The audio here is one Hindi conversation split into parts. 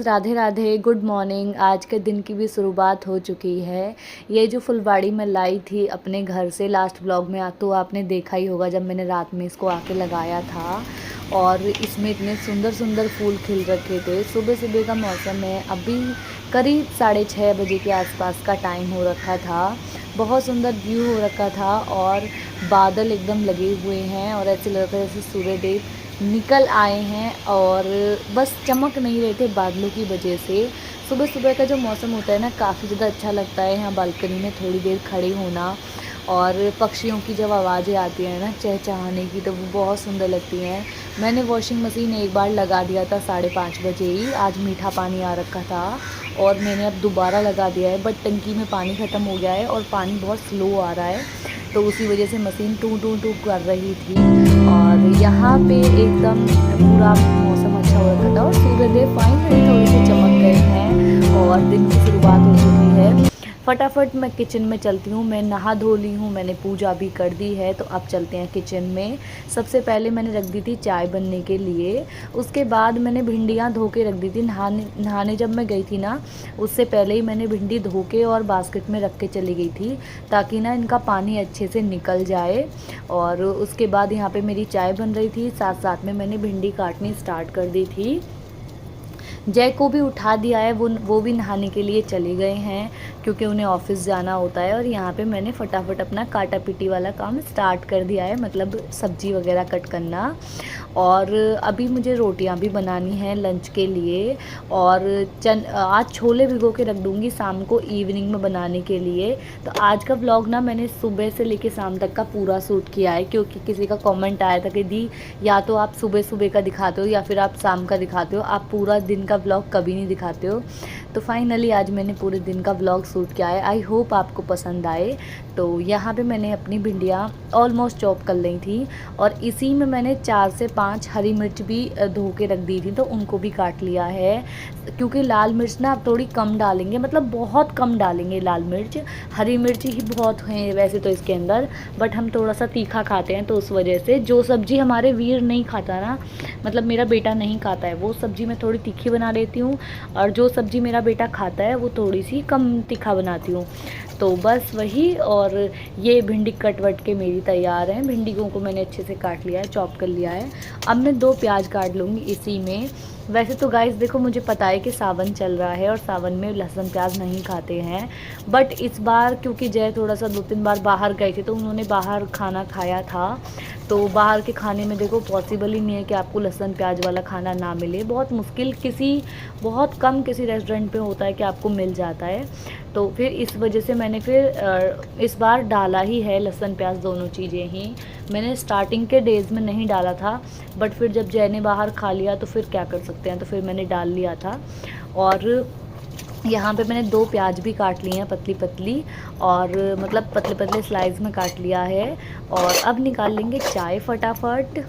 Radhe Radhe, good morning. आज के दिन की भी शुरुआत हो चुकी है। ये जो फुलवाड़ी मैं लाई थी अपने घर से लास्ट ब्लॉग में तो आपने देखा ही होगा जब मैंने रात में इसको आके लगाया था। और इसमें इतने सुंदर सुंदर फूल खिल रखे थे। सुबह सुबह का मौसम है, अभी करीब 6:30 बजे के आसपास का टाइम हो रखा था। बहुत सुंदर व्यू हो रखा था और बादल एकदम लगे हुए हैं और ऐसे लग रहा है जैसे सूर्य देव निकल आए हैं और बस चमक नहीं रहे थे बादलों की वजह से। सुबह सुबह का जो मौसम होता है ना, काफ़ी ज़्यादा अच्छा लगता है यहाँ बालकनी में थोड़ी देर खड़े होना। और पक्षियों की जब आवाज़ें आती हैं ना चहचहाने की, तो वो बहुत सुंदर लगती हैं। मैंने वॉशिंग मशीन एक बार लगा दिया था 5:30 बजे ही। आज मीठा पानी आ रखा था और मैंने अब दोबारा लगा दिया है, बट टंकी में पानी ख़त्म हो गया है और पानी बहुत स्लो आ रहा है, तो उसी वजह से मशीन टू टू टू कर रही थी। और यहाँ पे एकदम पूरा मौसम अच्छा हो रखा था और सूर्यदेव फाइनली थोड़े से चमक गए हैं और दिन की शुरुआत हो चुकी है। फटाफट मैं किचन में चलती हूँ। मैं नहा धो ली हूँ, मैंने पूजा भी कर दी है, तो अब चलते हैं किचन में। सबसे पहले मैंने रख दी थी चाय बनने के लिए। उसके बाद मैंने भिंडियाँ धो के रख दी थी। नहाने जब मैं गई थी ना, उससे पहले ही मैंने भिंडी धो के और बास्केट में रख के चली गई थी, ताकि ना इनका पानी अच्छे से निकल जाए। और उसके बाद यहाँ पे मेरी चाय बन रही थी, साथ साथ में मैंने भिंडी काटनी स्टार्ट कर दी थी। जय को भी उठा दिया है, वो भी नहाने के लिए चले गए हैं क्योंकि उन्हें ऑफिस जाना होता है। और यहाँ पे मैंने फटाफट अपना काटा पीटी वाला काम स्टार्ट कर दिया है, मतलब सब्जी वगैरह कट करना। और अभी मुझे रोटियां भी बनानी हैं लंच के लिए। और आज छोले भिगो के रख दूँगी शाम को इवनिंग में बनाने के लिए। तो आज का व्लॉग ना मैंने सुबह से लेके शाम तक का पूरा शूट किया है, क्योंकि किसी का कमेंट आया था कि दी या तो आप सुबह सुबह का दिखाते हो या फिर आप शाम का दिखाते हो, आप पूरा दिन का व्लॉग कभी नहीं दिखाते हो। तो फाइनली आज मैंने पूरे दिन का व्लॉग शूट किया है। आई होप आपको पसंद आए। तो यहाँ पे मैंने अपनी भिंडियाँ ऑलमोस्ट चॉप कर ली थी और इसी में मैंने 4 से 5 हरी मिर्च भी धो के रख दी थी, तो उनको भी काट लिया है। क्योंकि लाल मिर्च ना आप थोड़ी कम डालेंगे, मतलब बहुत कम डालेंगे लाल मिर्च। हरी मिर्च ही बहुत हैं वैसे तो इसके अंदर, बट हम थोड़ा सा तीखा खाते हैं, तो उस वजह से जो सब्ज़ी हमारे वीर नहीं खाता ना, मतलब मेरा बेटा नहीं खाता है, वो सब्ज़ी मैं थोड़ी तीखी बना लेती हूँ। और जो सब्ज़ी मेरा बेटा खाता है वो थोड़ी सी कम तीखा बनाती हूँ। तो बस वही। और ये भिंडी कट वट के मेरी तैयार हैं। भिंडी को मैंने अच्छे से काट लिया है, चॉप कर लिया है। अब मैं 2 प्याज काट लूँगी इसी में। वैसे तो गाइस देखो, मुझे पता है कि सावन चल रहा है और सावन में लहसुन प्याज नहीं खाते हैं, बट इस बार क्योंकि जय थोड़ा सा 2-3 बार बाहर गए थे, तो उन्होंने बाहर खाना खाया था। तो बाहर के खाने में देखो पॉसिबल ही नहीं है कि आपको लहसुन प्याज वाला खाना ना मिले। बहुत मुश्किल, बहुत कम किसी रेस्टोरेंट पे होता है कि आपको मिल जाता है। तो फिर इस वजह से मैंने फिर इस बार डाला ही है लहसुन प्याज, दोनों चीज़ें ही। मैंने स्टार्टिंग के डेज़ में नहीं डाला था, बट फिर जब जय ने बाहर खा लिया तो फिर क्या कर सकते हैं, तो फिर मैंने डाल लिया था। और यहाँ पे मैंने 2 प्याज भी काट लिए हैं पतली पतली, और मतलब पतले पतले स्लाइस में काट लिया है। और अब निकाल लेंगे चाय फटाफट।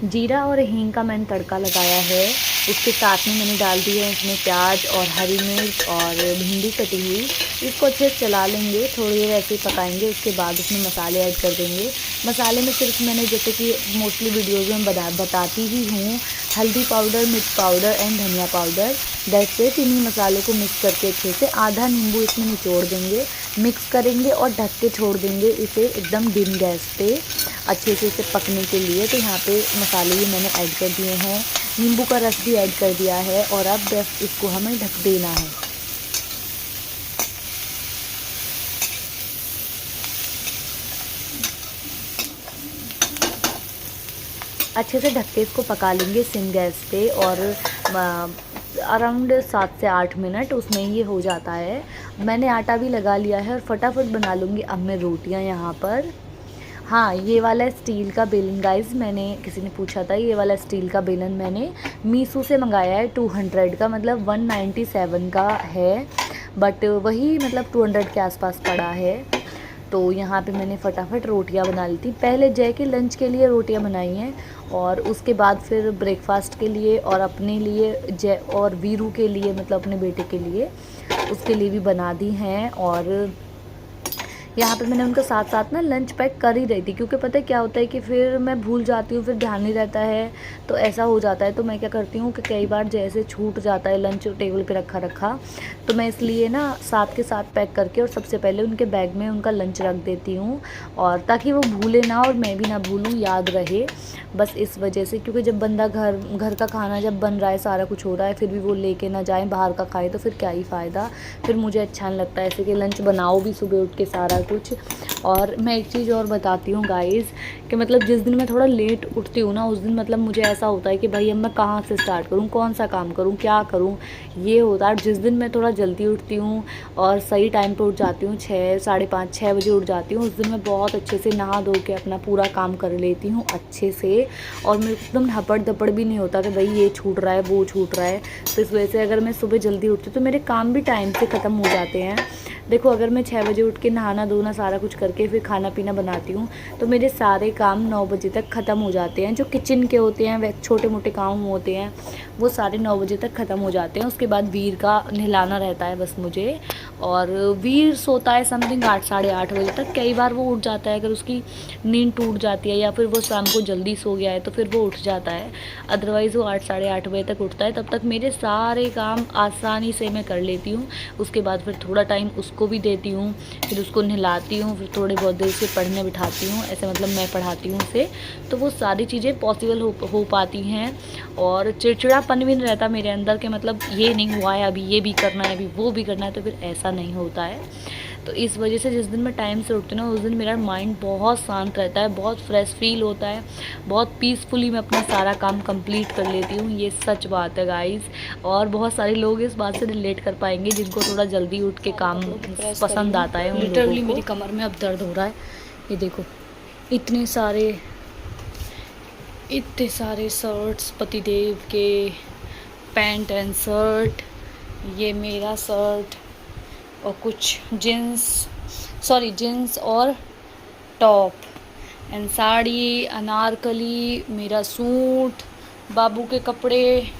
जीरा और हींग का मैंने तड़का लगाया है। उसके साथ में मैंने डाल दी है इसमें प्याज और हरी मिर्च और भिंडी कटी हुई। इसको अच्छे से चला लेंगे, थोड़ी देर ऐसे ही पकाएंगे। उसके बाद उसमें मसाले ऐड कर देंगे। मसाले में सिर्फ मैंने, जैसे कि मोस्टली वीडियोज़ में बताती ही हूँ, हल्दी पाउडर, मिर्च पाउडर एंड धनिया पाउडर, दैट्स इट। इन्हीं मसाले को मिक्स करके अच्छे से आधा नींबू इसमें निचोड़ देंगे, मिक्स करेंगे और ढक के छोड़ देंगे इसे एकदम डिम गैस पे अच्छे से इसे पकने के लिए। तो यहाँ पे मसाले भी मैंने ऐड कर दिए हैं, नींबू का रस भी ऐड कर दिया है और अब बस इसको हमें ढक देना है। अच्छे से ढक के इसको पका लेंगे सिम गैस पे और अराउंड 7 से 8 मिनट उसमें ये हो जाता है। मैंने आटा भी लगा लिया है और फटाफट बना लूँगी अब मैं रोटियाँ यहाँ पर। हाँ, ये वाला स्टील का बेलन गाइस, मैंने, किसी ने पूछा था, ये वाला स्टील का बेलन मैंने मीशो से मंगाया है। 200 का, मतलब 197 का है, बट वही मतलब 200 के आसपास पड़ा है। तो यहाँ पे मैंने फटाफट रोटियाँ बना ली थी। पहले जय के लंच के लिए रोटियाँ बनाई हैं और उसके बाद फिर ब्रेकफास्ट के लिए और अपने लिए, जय और वीरू के लिए, मतलब अपने बेटे के लिए। उसके लिए भी बना दी हैं। और यहाँ पे मैंने उनका साथ साथ ना लंच पैक कर ही रही थी, क्योंकि पता है क्या होता है कि फिर मैं भूल जाती हूँ, फिर ध्यान नहीं रहता है, तो ऐसा हो जाता है। तो मैं क्या करती हूँ कि कई बार जैसे छूट जाता है लंच टेबल पे रखा रखा, तो मैं इसलिए ना साथ के साथ पैक करके और सबसे पहले उनके बैग में उनका लंच रख देती हूँ, और ताकि वो भूले ना और मैं भी ना भूलूँ, याद रहे। बस इस वजह से, क्योंकि जब बंदा घर का खाना जब बन रहा है, सारा कुछ हो रहा है, फिर भी वो लेके ना जाए बाहर का खाए, तो फिर क्या ही फ़ायदा। फिर मुझे अच्छा नहीं लगता ऐसे कि लंच बनाओ भी सुबह उठ के सारा कुछ। और मैं एक चीज़ और बताती हूँ गाइज़, कि मतलब जिस दिन मैं थोड़ा लेट उठती हूँ ना, उस दिन मतलब मुझे ऐसा होता है कि भाई अब मैं कहाँ से स्टार्ट करूँ, कौन सा काम करूँ, क्या करूँ, ये होता है। जिस दिन मैं थोड़ा जल्दी उठती हूँ और सही टाइम पर उठ जाती हूँ, 6 साढ़े 5 6 बजे उठ जाती हूँ, उस दिन मैं बहुत अच्छे से नहा धो के अपना पूरा काम कर लेती हूँ अच्छे से। और मेरे को एकदम हपड़ धपड़ भी नहीं होता कि भाई ये छूट रहा है वो छूट रहा है। तो इस वजह से अगर मैं सुबह जल्दी उठती हूँ तो मेरे काम भी टाइम से ख़त्म हो जाते हैं। देखो, अगर मैं 6 बजे उठ के नहाना धोना सारा कुछ करके फिर खाना पीना बनाती हूँ, तो मेरे सारे काम 9 बजे तक ख़त्म हो जाते हैं। जो किचन के होते हैं, वे छोटे मोटे काम होते हैं, वो सारे 9 बजे तक ख़त्म हो जाते हैं। उसके बाद वीर का नहलाना रहता है बस मुझे। और वीर सोता है समथिंग 8 साढ़े 8 बजे तक। कई बार वो उठ जाता है, अगर उसकी नींद टूट जाती है या फिर वो शाम को जल्दी सो गया है तो फिर वो उठ जाता है। अदरवाइज़ वो 8 साढ़े 8 बजे तक उठता है। तब तक मेरे सारे काम आसानी से मैं कर लेती हूँ। उसके बाद फिर थोड़ा टाइम उसको भी देती हूँ, फिर उसको नहलाती हूँ, फिर थोड़ी बहुत देर से पढ़ने बिठाती हूँ। ऐसे मतलब मैं पढ़ाती हूँ उसे, तो वो सारी चीज़ें पॉसिबल हो पाती हैं। और चिड़चिड़ापन भी नहीं रहता मेरे अंदर कि मतलब ये नहीं हुआ है, अभी ये भी करना है, अभी वो भी करना है, तो फिर ऐसा नहीं होता है। तो इस वजह से जिस दिन मैं टाइम से उठती हूँ ना, उस दिन मेरा माइंड बहुत शांत रहता है, बहुत फ्रेश फील होता है, बहुत पीसफुली मैं अपना सारा काम कंप्लीट कर लेती हूँ। ये सच बात है गाइस। और बहुत सारे लोग इस बात से रिलेट कर पाएंगे जिनको थोड़ा जल्दी उठ के काम पसंद आता है। लिटरली मेरी कमर में अब दर्द हो रहा है। ये देखो, इतने सारे शर्ट्स पतिदेव के, पैंट एंड शर्ट, ये मेरा शर्ट, और कुछ जीन्स और टॉप एंड साड़ी, अनारकली, मेरा सूट, बाबू के कपड़े,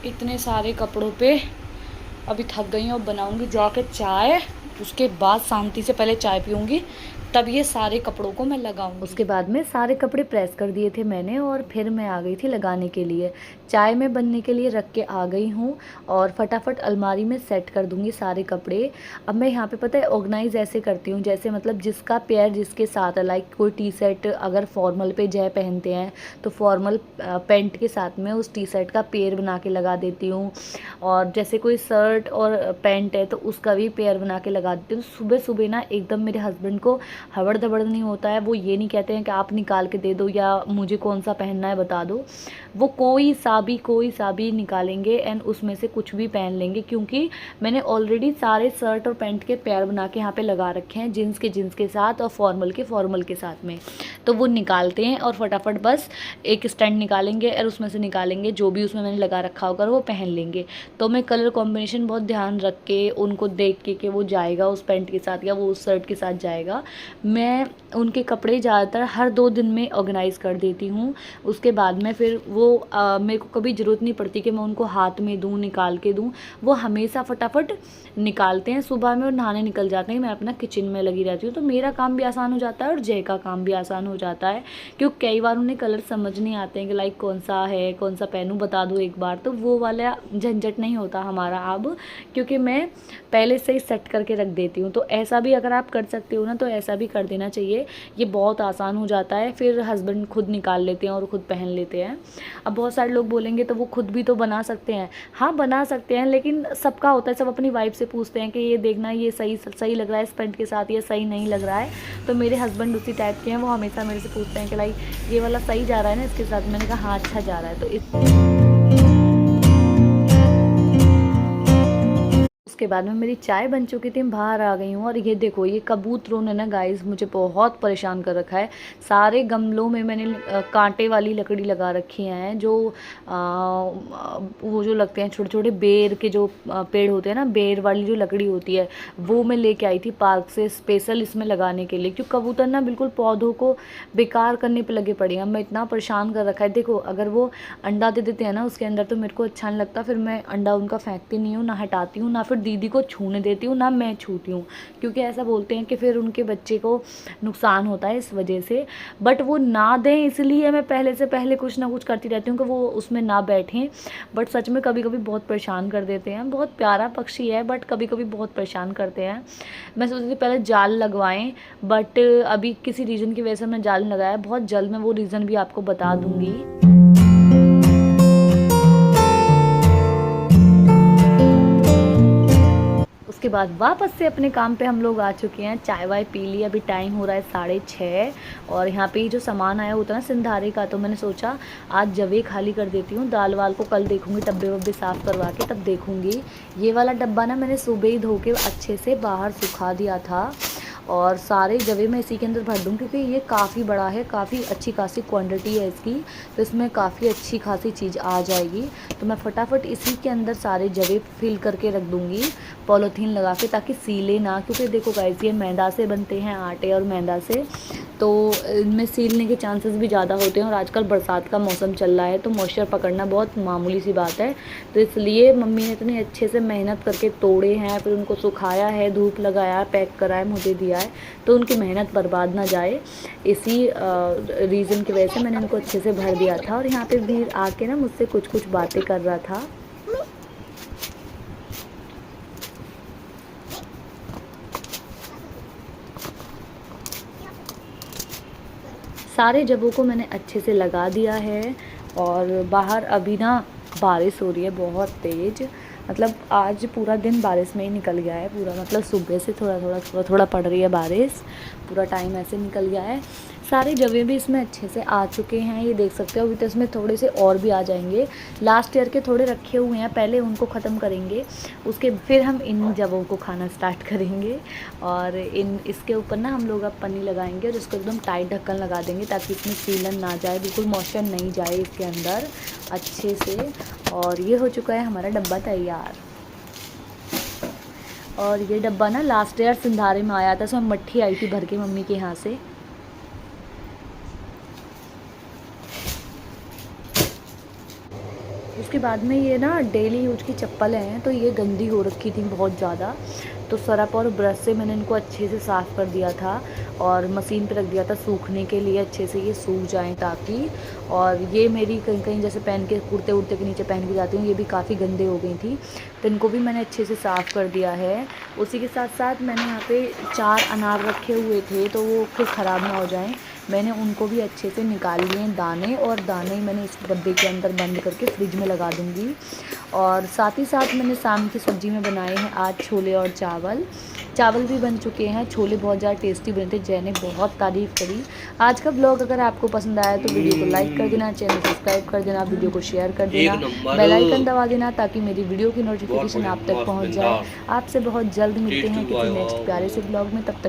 इतने सारे कपड़ों पे अभी थक गई हूँ। अब बनाऊँगी जाके चाय, उसके बाद शांति से पहले चाय पीऊँगी, तब ये सारे कपड़ों को मैं लगाऊंगी। उसके बाद में सारे कपड़े प्रेस कर दिए थे मैंने, और फिर मैं आ गई थी लगाने के लिए। चाय में बनने के लिए रख के आ गई हूँ, और फटाफट अलमारी में सेट कर दूँगी सारे कपड़े। अब मैं यहाँ पे पता है ऑर्गेनाइज ऐसे करती हूँ, जैसे मतलब जिसका पेयर जिसके साथ है, लाइक कोई टी शर्ट अगर फॉर्मल पे जय पहनते हैं तो फॉर्मल पैंट के साथ में उस टी शर्ट का पेयर बना के लगा देती हूँ। और जैसे कोई शर्ट और पैंट है तो उसका भी पेयर बना के लगा देती हूँ। सुबह सुबह ना एकदम मेरे हस्बैंड को हबड़ दबड़ नहीं होता है। वो ये नहीं कहते हैं कि आप निकाल के दे दो या मुझे कौन सा पहनना है बता दो। वो कोई सा भी निकालेंगे एंड उसमें से कुछ भी पहन लेंगे, क्योंकि मैंने ऑलरेडी सारे शर्ट और पैंट के पेयर बना के यहाँ पे लगा रखे हैं, जीन्स के साथ और फॉर्मल के साथ में। तो वो निकालते हैं और फटाफट बस एक स्टैंड निकालेंगे और उसमें से निकालेंगे, जो भी उसमें मैंने लगा रखा होगा वो पहन लेंगे। तो मैं कलर कॉम्बिनेशन बहुत ध्यान रख के उनको देख के कि वो जाएगा उस पैंट के साथ या वो उस शर्ट के साथ जाएगा। मैं उनके कपड़े ज़्यादातर हर 2 दिन में ऑर्गेनाइज़ कर देती हूँ। उसके बाद में फिर वो मेरे को कभी ज़रूरत नहीं पड़ती कि मैं उनको हाथ में दूँ, निकाल के दूँ। वो हमेशा फटाफट निकालते हैं सुबह में और नहाने निकल जाते हैं। मैं अपना किचन में लगी रहती हूँ, तो मेरा काम भी आसान हो जाता है और जय का काम भी आसान हो जाता है, क्योंकि कई बार उन्हें कलर समझ नहीं आते हैं कि लाइक कौन सा है, कौन सा पहनूँ, बता दो एक बार। तो वो वाला झंझट नहीं होता हमारा अब, क्योंकि मैं पहले से ही सेट करके रख देती हूँ। तो ऐसा भी अगर आप कर सकते हो ना, तो ऐसा भी कर देना चाहिए। ये बहुत आसान हो जाता है, फिर हस्बैंड खुद निकाल लेते हैं और ख़ुद पहन लेते हैं। अब बहुत सारे लोग बोलेंगे तो वो खुद भी तो बना सकते हैं। हाँ, बना सकते हैं, लेकिन सबका होता है, सब अपनी वाइफ से पूछते हैं कि ये देखना, ये सही लग रहा है इस पैंट के साथ, ये सही नहीं लग रहा है। तो मेरे हस्बैंड उसी टाइप के हैं, वो हमेशा मेरे से पूछते हैं कि लाइक ये वाला सही जा रहा है ना इसके साथ। मैंने कहा हाँ, अच्छा जा रहा है। तो उसके बाद में मेरी चाय बन चुकी थी, बाहर आ गई हूँ। और ये देखो, ये कबूतरों ने ना गाइस मुझे बहुत परेशान कर रखा है। सारे गमलों में मैंने कांटे वाली लकड़ी लगा रखी हैं, जो वो जो लगते हैं छोटे छोटे बेर के जो पेड़ होते हैं ना, बेर वाली जो लकड़ी होती है, वो मैं लेके आई थी पार्क से स्पेशल इसमें लगाने के लिए, क्योंकि कबूतर ना बिल्कुल पौधों को बेकार करने पे लगे पड़े हैं। मैं इतना परेशान कर रखा है। देखो, अगर वो अंडा दे देते हैं ना उसके अंदर, तो मेरे को अच्छा नहीं लगता, फिर मैं अंडा उनका फेंकती नहीं हूँ, ना हटाती हूँ, ना फिर दीदी को छूने देती हूँ, ना मैं छूती हूँ, क्योंकि ऐसा बोलते हैं कि फिर उनके बच्चे को नुकसान होता है इस वजह से। बट वो ना दें इसलिए मैं पहले से पहले कुछ ना कुछ करती रहती हूँ कि वो उसमें ना बैठें। बट सच में कभी कभी बहुत परेशान कर देते हैं। बहुत प्यारा पक्षी है बट कभी कभी बहुत परेशान करते हैं। मैं सोचती थी पहले जाल लगवाएं, बट अभी किसी रीज़न की वजह से हमने जाल लगाया। बहुत जल्द मैं वो रीज़न भी आपको बता दूंगी। उसके बाद वापस से अपने काम पे हम लोग आ चुके हैं। चाय वाय पी ली, अभी टाइम हो रहा है 6:30 और यहाँ पे जो सामान आया होता है ना सिंधारे का, तो मैंने सोचा आज जवे खाली कर देती हूँ। दाल वाल को कल देखूँगी, डब्बे वब्बे साफ़ करवा के तब देखूँगी। ये वाला डब्बा ना मैंने सुबह ही धो के अच्छे से बाहर सुखा दिया था और सारे जवे मैं इसी के अंदर भर दूँ, क्योंकि ये काफ़ी बड़ा है, काफ़ी अच्छी खासी क्वांटिटी है इसकी, तो इसमें काफ़ी अच्छी खासी चीज़ आ जाएगी। तो मैं फटाफट इसी के अंदर सारे जवे फिल करके रख दूँगी पॉलीथीन लगा के, ताकि सीले ना, क्योंकि देखो गाइस ये मैदा से बनते हैं, आटे और मैदा से, तो इनमें सीलने के चांसेस भी ज़्यादा होते हैं। और आजकल बरसात का मौसम चल रहा है तो मॉइस्चर पकड़ना बहुत मामूली सी बात है। तो इसलिए मम्मी ने इतने अच्छे से मेहनत करके तोड़े हैं, फिर उनको सुखाया है, धूप लगाया, पैक करा है, मुझे दिया है, तो उनकी मेहनत बर्बाद ना जाए, इसी रीज़न की वजह से मैंने इनको अच्छे से भर दिया था। और यहाँ पे भी आके ना मुझसे कुछ कुछ बातें कर रहा था। सारे जबों को मैंने अच्छे से लगा दिया है। और बाहर अभी ना बारिश हो रही है बहुत तेज़, मतलब आज पूरा दिन बारिश में ही निकल गया है पूरा, मतलब सुबह से थोड़ा पड़ रही है बारिश, पूरा टाइम ऐसे निकल गया है। सारे जवे भी इसमें अच्छे से आ चुके हैं, ये देख सकते हो। अभी तो इसमें थोड़े से और भी आ जाएंगे, लास्ट ईयर के थोड़े रखे हुए हैं, पहले उनको ख़त्म करेंगे, उसके फिर हम इन जवों को खाना स्टार्ट करेंगे। और इसके ऊपर ना हम लोग अब पन्नी लगाएंगे और इसको एकदम टाइट ढक्कन लगा देंगे, ताकि इसमें सीलन ना जाए, बिल्कुल मॉइस्चर नहीं जाए इसके अंदर अच्छे से। और ये हो चुका है हमारा डब्बा तैयार। और ये डब्बा ना लास्ट ईयर सिंधारे में आया था, उसमें मट्ठी आई थी भर के मम्मी के यहाँ से। उसके बाद में ये ना डेली यूज की चप्पल हैं, तो ये गंदी हो रखी थी बहुत ज़्यादा, तो सरफ और ब्रश से मैंने इनको अच्छे से साफ़ कर दिया था और मशीन पे रख दिया था सूखने के लिए, अच्छे से ये सूख जाएं ताकि। और ये मेरी कहीं कहीं जैसे पहन के कुर्ते उर्ते के नीचे पहन के जाती हूँ, ये भी काफ़ी गंदे हो गई थी, तो इनको भी मैंने अच्छे से साफ़ कर दिया है। उसी के साथ साथ मैंने यहाँ पे 4 अनार रखे हुए थे, तो वो फिर ख़राब ना हो जाएँ, मैंने उनको भी अच्छे से निकाल लिए दाने, और दाने मैंने इस डब्बे के अंदर बंद करके फ्रिज में लगा दूँगी। और साथ ही साथ मैंने शाम की सब्ज़ी में बनाए हैं आज छोले और चावल भी बन चुके हैं। छोले बहुत ज़्यादा टेस्टी बने थे, जय ने बहुत तारीफ़ करी। आज का ब्लॉग अगर आपको पसंद आया तो वीडियो को लाइक कर देना, चैनल सब्सक्राइब कर देना, वीडियो को शेयर कर देना, बेल आइकन दबा देना, ताकि मेरी वीडियो की नोटिफिकेशन आप तक पहुँच जाए। आपसे बहुत जल्द मिलते हैं किसी नेक्स्ट प्यारे से ब्लॉग में, तब तक